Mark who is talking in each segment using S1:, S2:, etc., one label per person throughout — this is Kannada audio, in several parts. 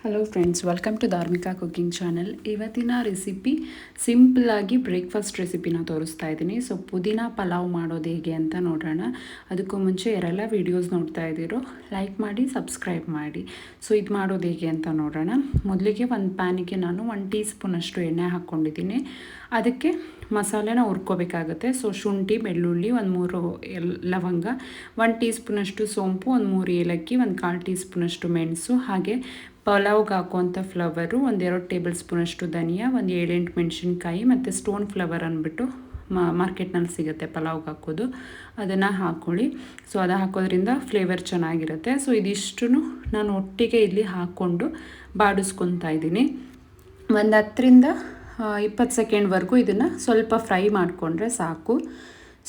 S1: Hello friends, welcome to Dharmika cooking channel. ಇವತ್ತಿನ ರೆಸಿಪಿ ಸಿಂಪಲ್ಲಾಗಿ ಬ್ರೇಕ್ಫಾಸ್ಟ್ ರೆಸಿಪಿನ ತೋರಿಸ್ತಾ ಇದ್ದೀನಿ. ಸೊ ಪುದೀನ ಪಲಾವ್ ಮಾಡೋದು ಹೇಗೆ ಅಂತ ನೋಡೋಣ. ಅದಕ್ಕೂ ಮುಂಚೆ ಯಾರೆಲ್ಲ ವೀಡಿಯೋಸ್ ನೋಡ್ತಾ ಇದ್ದೀರೋ ಲೈಕ್ ಮಾಡಿ, ಸಬ್ಸ್ಕ್ರೈಬ್ ಮಾಡಿ. ಸೊ ಇದು ಮಾಡೋದು ಹೇಗೆ ಅಂತ ನೋಡೋಣ. ಮೊದಲಿಗೆ ಒಂದು ಪ್ಯಾನಿಗೆ ನಾನು 1 ಟೀ ಸ್ಪೂನಷ್ಟು ಎಣ್ಣೆ ಹಾಕ್ಕೊಂಡಿದ್ದೀನಿ. ಅದಕ್ಕೆ ಮಸಾಲೆನ ಹುರ್ಕೋಬೇಕಾಗುತ್ತೆ. ಸೊ ಶುಂಠಿ, ಬೆಳ್ಳುಳ್ಳಿ, ಒಂದು 3 ಲವಂಗ, 1 ಟೀ ಸ್ಪೂನಷ್ಟು ಸೋಂಪು, ಒಂದು 3 ಏಲಕ್ಕಿ, ಒಂದು 1/4 ಟೀ ಸ್ಪೂನಷ್ಟು ಮೆಣಸು, ಹಾಗೆ ಪಲಾವ್ಗೆ ಹಾಕುವಂಥ ಫ್ಲವರು, ಒಂದು 2 ಟೇಬಲ್ ಸ್ಪೂನಷ್ಟು ಧನಿಯಾ, ಒಂದು 7-8 ಮೆಣಸಿನ್ಕಾಯಿ ಮತ್ತು ಸ್ಟೋನ್ ಫ್ಲವರ್ ಅಂದ್ಬಿಟ್ಟು ಮಾರ್ಕೆಟ್ನಲ್ಲಿ ಸಿಗುತ್ತೆ ಪಲಾವ್ಗೆ ಹಾಕೋದು, ಅದನ್ನು ಹಾಕ್ಕೊಳ್ಳಿ. ಸೊ ಅದು ಹಾಕೋದ್ರಿಂದ ಫ್ಲೇವರ್ ಚೆನ್ನಾಗಿರುತ್ತೆ. ಸೊ ಇದಿಷ್ಟು ನಾನು ಒಟ್ಟಿಗೆ ಇಲ್ಲಿ ಹಾಕ್ಕೊಂಡು ಬಾಡಿಸ್ಕೊತಾ ಇದ್ದೀನಿ. ಒಂದು 10ರಿಂದ 20 ಸೆಕೆಂಡ್ವರೆಗೂ ಇದನ್ನು ಸ್ವಲ್ಪ ಫ್ರೈ ಮಾಡಿಕೊಂಡ್ರೆ ಸಾಕು.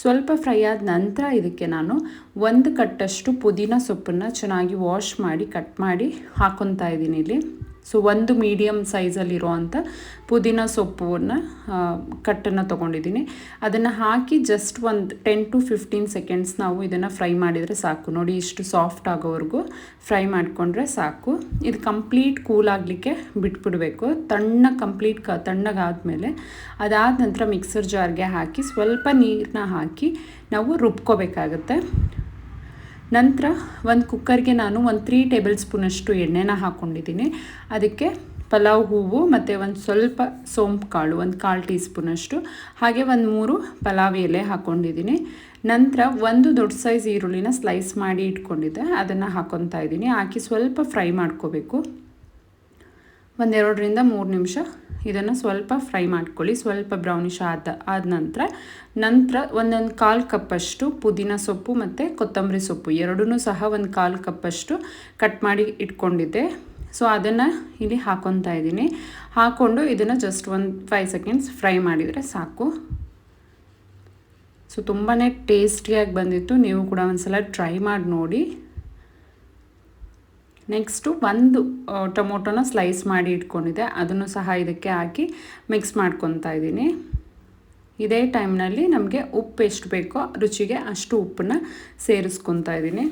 S1: ಸ್ವಲ್ಪ ಫ್ರೈ ಆದ ನಂತರ ಇದಕ್ಕೆ ನಾನು 1 ಕಟ್ಟಷ್ಟು ಪುದೀನ ಸೊಪ್ಪನ್ನು ಚೆನ್ನಾಗಿ ವಾಶ್ ಮಾಡಿ ಕಟ್ ಮಾಡಿ ಹಾಕ್ಕೊತಾ ಇದ್ದೀನಿ ಇಲ್ಲಿ. ಸೊ 1 ಮೀಡಿಯಮ್ ಸೈಜಲ್ಲಿರುವಂಥ ಪುದೀನ ಸೊಪ್ಪನ್ನು ಕಟ್ಟನ್ನು ತೊಗೊಂಡಿದ್ದೀನಿ. ಅದನ್ನು ಹಾಕಿ ಜಸ್ಟ್ ಒಂದು 10 to 15 ಸೆಕೆಂಡ್ಸ್ ನಾವು ಇದನ್ನು ಫ್ರೈ ಮಾಡಿದರೆ ಸಾಕು. ನೋಡಿ, ಇಷ್ಟು ಸಾಫ್ಟ್ ಆಗೋವರೆಗೂ ಫ್ರೈ ಮಾಡಿಕೊಂಡ್ರೆ ಸಾಕು. ಇದು ಕಂಪ್ಲೀಟ್ ಕೂಲ್ ಆಗಲಿಕ್ಕೆ ಬಿಟ್ಬಿಡಬೇಕು. ತಣ್ಣಗಾದಮೇಲೆ ಅದಾದ ನಂತರ ಮಿಕ್ಸರ್ ಜಾರ್ಗೆ ಹಾಕಿ ಸ್ವಲ್ಪ ನೀರನ್ನ ಹಾಕಿ ನಾವು ರುಬ್ಕೋಬೇಕಾಗತ್ತೆ. ನಂತರ ಒಂದು ಕುಕ್ಕರ್ಗೆ ನಾನು 3 ಟೇಬಲ್ ಸ್ಪೂನಷ್ಟು ಎಣ್ಣೆನ ಹಾಕ್ಕೊಂಡಿದ್ದೀನಿ. ಅದಕ್ಕೆ ಪಲಾವ್ ಹೂವು ಮತ್ತು ಒಂದು ಸ್ವಲ್ಪ ಸೋಂಪು ಕಾಳು, ಒಂದು 1/4 ಟೀ ಸ್ಪೂನಷ್ಟು, ಹಾಗೆ ಒಂದು 3 ಪಲಾವ್ ಎಲೆ ಹಾಕ್ಕೊಂಡಿದ್ದೀನಿ. ನಂತರ 1 ದೊಡ್ಡ ಸೈಜ್ ಈರುಳ್ಳಿನ ಸ್ಲೈಸ್ ಮಾಡಿ ಇಟ್ಕೊಂಡಿದ್ದೆ, ಅದನ್ನು ಹಾಕ್ಕೊತಾ ಇದ್ದೀನಿ. ಹಾಕಿ ಸ್ವಲ್ಪ ಫ್ರೈ ಮಾಡ್ಕೋಬೇಕು. 1-2ರಿಂದ 3 ನಿಮಿಷ ಇದನ್ನು ಸ್ವಲ್ಪ ಫ್ರೈ ಮಾಡ್ಕೊಳ್ಳಿ. ಸ್ವಲ್ಪ ಬ್ರೌನಿಶ್ ಆದ ನಂತರ 1/4 ಕಪ್ಪಷ್ಟು ಪುದೀನ ಸೊಪ್ಪು ಮತ್ತು ಕೊತ್ತಂಬರಿ ಸೊಪ್ಪು ಎರಡೂ ಸಹ 1/4 ಕಪ್ಪಷ್ಟು ಕಟ್ ಮಾಡಿ ಇಟ್ಕೊಂಡಿದ್ದೆ. ಸೊ ಅದನ್ನು ಇಲ್ಲಿ ಹಾಕ್ಕೊತಾ ಇದ್ದೀನಿ. ಹಾಕ್ಕೊಂಡು ಇದನ್ನು ಜಸ್ಟ್ 5 ಸೆಕೆಂಡ್ಸ್ ಫ್ರೈ ಮಾಡಿದರೆ ಸಾಕು. ಸೊ ತುಂಬಾ ಟೇಸ್ಟಿಯಾಗಿ ಬಂದಿತ್ತು. ನೀವು ಕೂಡ ಒಂದ್ಸಲ ಟ್ರೈ ಮಾಡಿ ನೋಡಿ. ನೆಕ್ಸ್ಟು 1 ಟೊಮೊಟೊನ ಸ್ಲೈಸ್ ಮಾಡಿ ಇಟ್ಕೊಂಡಿದ್ದೆ, ಅದನ್ನು ಸಹ ಇದಕ್ಕೆ ಹಾಕಿ ಮಿಕ್ಸ್ ಮಾಡ್ಕೊತಾ ಇದ್ದೀನಿ. ಇದೇ ಟೈಮ್ನಲ್ಲಿ ನಮಗೆ ಉಪ್ಪು ಎಷ್ಟು ಬೇಕೋ ರುಚಿಗೆ ಅಷ್ಟು ಉಪ್ಪನ್ನು ಸೇರಿಸ್ಕೊತಾ ಇದ್ದೀನಿ.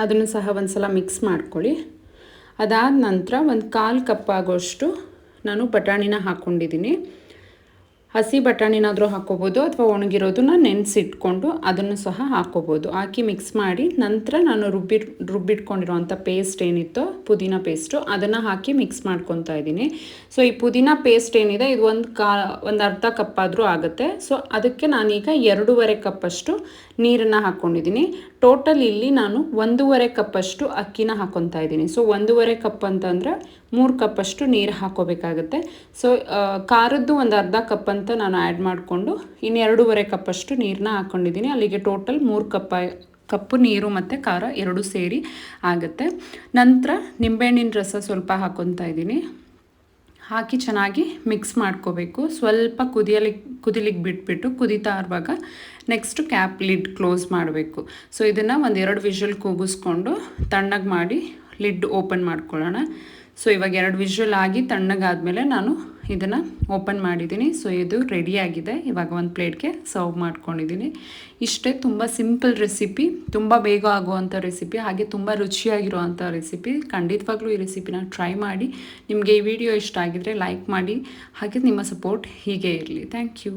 S1: ಅದನ್ನು ಸಹ ಒಂದು ಸಲ ಮಿಕ್ಸ್ ಮಾಡ್ಕೊಳ್ಳಿ. ಅದಾದ ನಂತರ 1/4 ಕಪ್ ಆಗೋಷ್ಟು ನಾನು ಬಟಾಣಿನ ಹಾಕ್ಕೊಂಡಿದ್ದೀನಿ. ಹಸಿ ಬಟಾಣಿನಾದರೂ ಹಾಕ್ಕೋಬೋದು ಅಥವಾ ಒಣಗಿರೋದನ್ನ ನೆನೆಸಿಟ್ಕೊಂಡು ಅದನ್ನು ಸಹ ಹಾಕ್ಕೋಬೋದು. ಹಾಕಿ ಮಿಕ್ಸ್ ಮಾಡಿ ನಂತರ ನಾನು ರುಬ್ಬಿಟ್ಕೊಂಡಿರೋವಂಥ ಪೇಸ್ಟ್ ಏನಿತ್ತೋ ಪುದೀನ ಪೇಸ್ಟು ಅದನ್ನು ಹಾಕಿ ಮಿಕ್ಸ್ ಮಾಡ್ಕೊತಾ ಇದ್ದೀನಿ. ಸೊ ಈ ಪುದೀನ ಪೇಸ್ಟ್ ಏನಿದೆ ಇದು ಒಂದು ಅರ್ಧ ಕಪ್ ಆದರೂ ಆಗುತ್ತೆ. ಸೊ ಅದಕ್ಕೆ ನಾನೀಗ 2.5 ಕಪ್ಪಷ್ಟು ನೀರನ್ನು ಹಾಕ್ಕೊಂಡಿದ್ದೀನಿ. ಟೋಟಲ್ ಇಲ್ಲಿ ನಾನು 1.5 ಕಪ್ಪಷ್ಟು ಅಕ್ಕಿನ ಹಾಕ್ಕೊತಾ ಇದ್ದೀನಿ. ಸೊ 1.5 ಕಪ್ ಅಂತಂದರೆ 3 ಕಪ್ಪಷ್ಟು ನೀರು ಹಾಕ್ಕೋಬೇಕಾಗತ್ತೆ. ಸೊ ಖಾರದ್ದು ಒಂದು ಅರ್ಧ ಕಪ್ ಅಂತ ನಾನು ಆ್ಯಡ್ ಮಾಡಿಕೊಂಡು ಇನ್ನು 2.5 ಕಪ್ಪಷ್ಟು ನೀರನ್ನ ಹಾಕ್ಕೊಂಡಿದ್ದೀನಿ. ಅಲ್ಲಿಗೆ ಟೋಟಲ್ 3 ಕಪ್ಪು ನೀರು ಮತ್ತು ಖಾರ ಎರಡೂ ಸೇರಿ ಆಗುತ್ತೆ. ನಂತರ ನಿಂಬೆಹಣ್ಣಿನ ರಸ ಸ್ವಲ್ಪ ಹಾಕ್ಕೊತಾ ಇದ್ದೀನಿ. ಹಾಕಿ ಚೆನ್ನಾಗಿ ಮಿಕ್ಸ್ ಮಾಡ್ಕೋಬೇಕು. ಸ್ವಲ್ಪ ಕುದಿಲಿಕ್ಕೆ ಬಿಟ್ಬಿಟ್ಟು ಕುದೀತಾ ಇರುವಾಗ ನೆಕ್ಸ್ಟು ಲಿಡ್ ಕ್ಲೋಸ್ ಮಾಡಬೇಕು. ಸೊ ಇದನ್ನು 1-2 ವಿಷಲ್ ಕೂಗಿಸ್ಕೊಂಡು ತಣ್ಣಗೆ ಮಾಡಿ ಲಿಡ್ ಓಪನ್ ಮಾಡ್ಕೊಳ್ಳೋಣ. ಸೊ ಇವಾಗ 2 ವಿಷಲ್ ಆಗಿ ತಣ್ಣಗಾದ್ಮೇಲೆ ನಾನು ಇದನ್ನು ಓಪನ್ ಮಾಡಿದ್ದೀನಿ. ಸೊ ಇದು ರೆಡಿಯಾಗಿದೆ. ಇವಾಗ ಒಂದು ಪ್ಲೇಟ್ಗೆ ಸರ್ವ್ ಮಾಡ್ಕೊಂಡಿದ್ದೀನಿ. ಇಷ್ಟೇ, ತುಂಬ ಸಿಂಪಲ್ ರೆಸಿಪಿ, ತುಂಬ ಬೇಗ ಆಗುವಂಥ ರೆಸಿಪಿ, ಹಾಗೆ ತುಂಬ ರುಚಿಯಾಗಿರುವಂಥ ರೆಸಿಪಿ. ಖಂಡಿತವಾಗ್ಲೂ ಈ ರೆಸಿಪಿನ ಟ್ರೈ ಮಾಡಿ. ನಿಮಗೆ ಈ ವಿಡಿಯೋ ಇಷ್ಟ ಆಗಿದರೆ ಲೈಕ್ ಮಾಡಿ, ಹಾಗೆ ನಿಮ್ಮ ಸಪೋರ್ಟ್ ಹೀಗೆ ಇರಲಿ. Thank you.